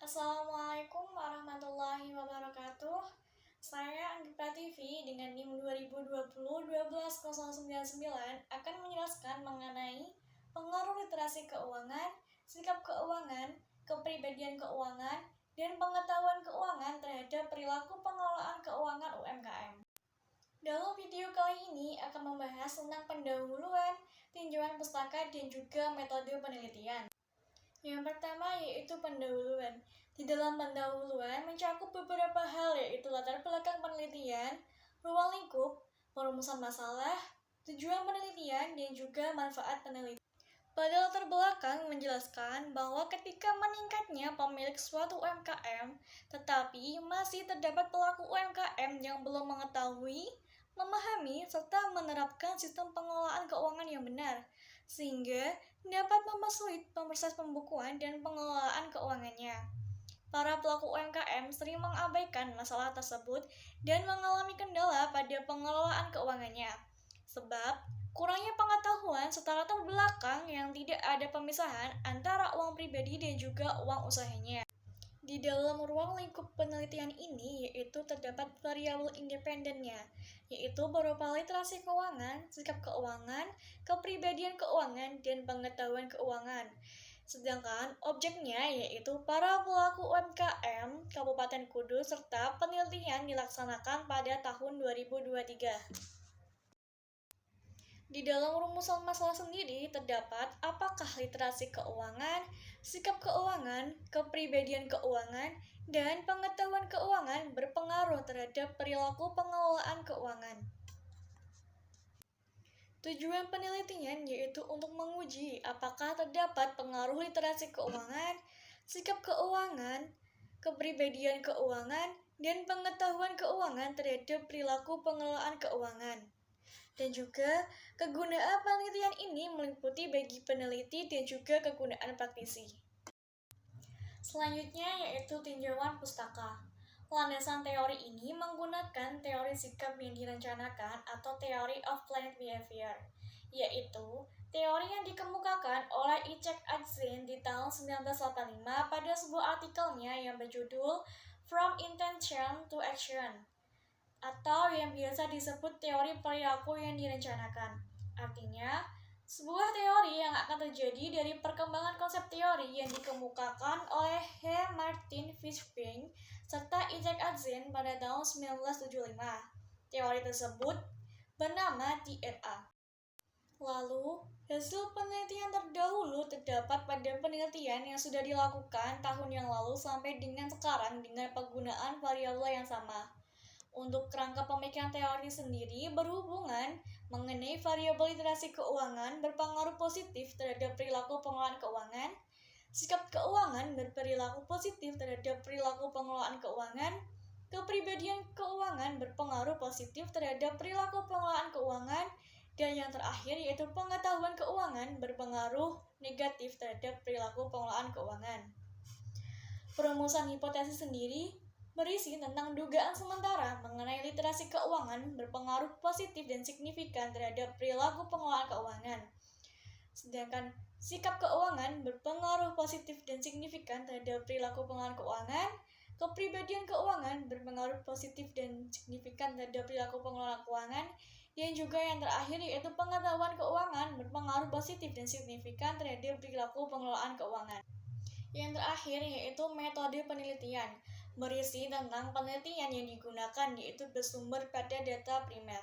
Assalamualaikum warahmatullahi wabarakatuh. Saya Anggit Prativi dengan NIM 2020-12099 akan menjelaskan mengenai pengaruh literasi keuangan, sikap keuangan, kepribadian keuangan, dan pengetahuan keuangan terhadap perilaku pengelolaan keuangan UMKM. Dalam video kali ini akan membahas tentang pendahuluan, tinjauan pustaka, dan juga metode penelitian. Yang pertama yaitu pendahuluan. Di dalam pendahuluan mencakup beberapa hal yaitu latar belakang penelitian, ruang lingkup, perumusan masalah, tujuan penelitian, dan juga manfaat penelitian. Pada latar belakang menjelaskan bahwa ketika meningkatnya pemilik suatu UMKM, tetapi masih terdapat pelaku UMKM yang belum mengetahui, memahami, serta menerapkan sistem pengelolaan keuangan yang benar, sehingga dapat mempersulit proses pembukuan dan pengelolaan keuangannya. Para pelaku UMKM sering mengabaikan masalah tersebut dan mengalami kendala pada pengelolaan keuangannya. Sebab kurangnya pengetahuan serta latar belakang yang tidak ada pemisahan antara uang pribadi dan juga uang usahanya. Di dalam ruang lingkup penelitian ini yaitu terdapat variabel independennya, yaitu berupa literasi keuangan, sikap keuangan, kepribadian keuangan, dan pengetahuan keuangan. Sedangkan objeknya yaitu para pelaku UMKM Kabupaten Kudus serta penelitian dilaksanakan pada tahun 2023. Di dalam rumusan masalah sendiri terdapat apakah literasi keuangan, sikap keuangan, kepribadian keuangan, dan pengetahuan keuangan berpengaruh terhadap perilaku pengelolaan keuangan. Tujuan penelitian yaitu untuk menguji apakah terdapat pengaruh literasi keuangan, sikap keuangan, kepribadian keuangan, dan pengetahuan keuangan terhadap perilaku pengelolaan keuangan. Dan juga kegunaan penelitian ini meliputi bagi peneliti dan juga kegunaan praktisi. Selanjutnya yaitu tinjauan pustaka. Landasan teori ini menggunakan teori sikap yang direncanakan atau Theory of Planned Behavior, yaitu teori yang dikemukakan oleh Icek Adzin di tahun 1985 pada sebuah artikelnya yang berjudul From Intention to Action, atau yang biasa disebut teori perilaku yang direncanakan. Artinya, sebuah teori yang akan terjadi dari perkembangan konsep teori yang dikemukakan oleh H. Martin Fishbein serta Icek Adzin pada tahun 1975. Teori tersebut bernama TRA. Lalu, hasil penelitian terdahulu terdapat pada penelitian yang sudah dilakukan tahun yang lalu sampai dengan sekarang dengan penggunaan variabel yang sama. Untuk kerangka pemikiran teori sendiri berhubungan mengenai variabel literasi keuangan berpengaruh positif terhadap perilaku pengelolaan keuangan, sikap keuangan berperilaku positif terhadap perilaku pengelolaan keuangan, kepribadian keuangan berpengaruh positif terhadap perilaku pengelolaan keuangan, dan yang terakhir yaitu pengetahuan keuangan berpengaruh negatif terhadap perilaku pengelolaan keuangan. Perumusan hipotesis sendiri berisi tentang dugaan sementara mengenai literasi keuangan berpengaruh positif dan signifikan terhadap perilaku pengelolaan keuangan. Sedangkan sikap keuangan berpengaruh positif dan signifikan terhadap perilaku pengelolaan keuangan, kepribadian keuangan berpengaruh positif dan signifikan terhadap perilaku pengelolaan keuangan, dan juga yang terakhir yaitu pengetahuan keuangan berpengaruh positif dan signifikan terhadap perilaku pengelolaan keuangan. Yang terakhir yaitu metode penelitian, berisi tentang penelitian yang digunakan yaitu bersumber pada data primer.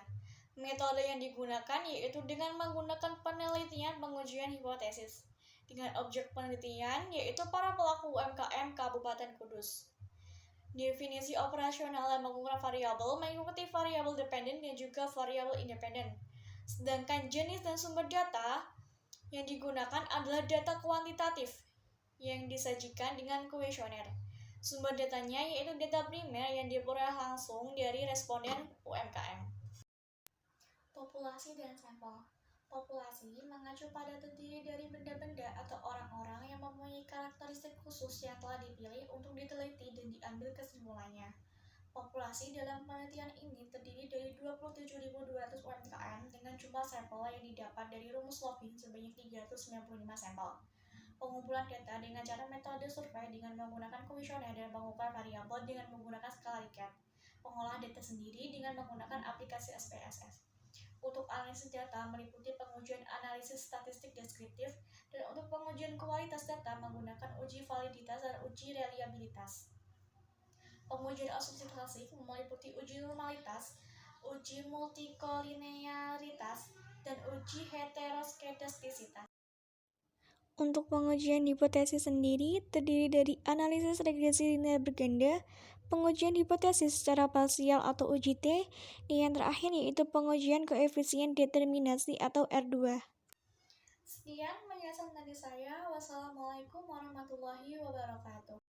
Metode yang digunakan yaitu dengan menggunakan penelitian pengujian hipotesis, dengan objek penelitian yaitu para pelaku UMKM Kabupaten Kudus. Definisi operasional dan pengukuran variabel mengikuti variabel dependen dan juga variabel independen. Sedangkan jenis dan sumber data yang digunakan adalah data kuantitatif yang disajikan dengan kuesioner. Sumber datanya yaitu data primer yang diperoleh langsung dari responden UMKM. Populasi dan sampel. Populasi mengacu pada terdiri dari benda-benda atau orang-orang yang mempunyai karakteristik khusus yang telah dipilih untuk diteliti dan diambil kesimpulannya. Populasi dalam penelitian ini terdiri dari 27.200 UMKM dengan jumlah sampel yang didapat dari rumus Lovin sebanyak 395 sampel. pengumpulan data dengan cara metode survei dengan menggunakan kuesioner dan pengukuran variabel dengan menggunakan skala Likert, pengolahan data sendiri dengan menggunakan aplikasi SPSS. Untuk analisis data meliputi pengujian analisis statistik deskriptif, dan untuk pengujian kualitas data menggunakan uji validitas dan uji reliabilitas. Pengujian asumsi klasik meliputi uji normalitas, uji multikolinearitas, dan uji heteroskedastisitas. Untuk pengujian hipotesis sendiri terdiri dari analisis regresi linear berganda, pengujian hipotesis secara parsial atau uji T, dan yang terakhir yaitu pengujian koefisien determinasi atau R2. Sekian penjelasan dari saya. Wassalamualaikum warahmatullahi wabarakatuh.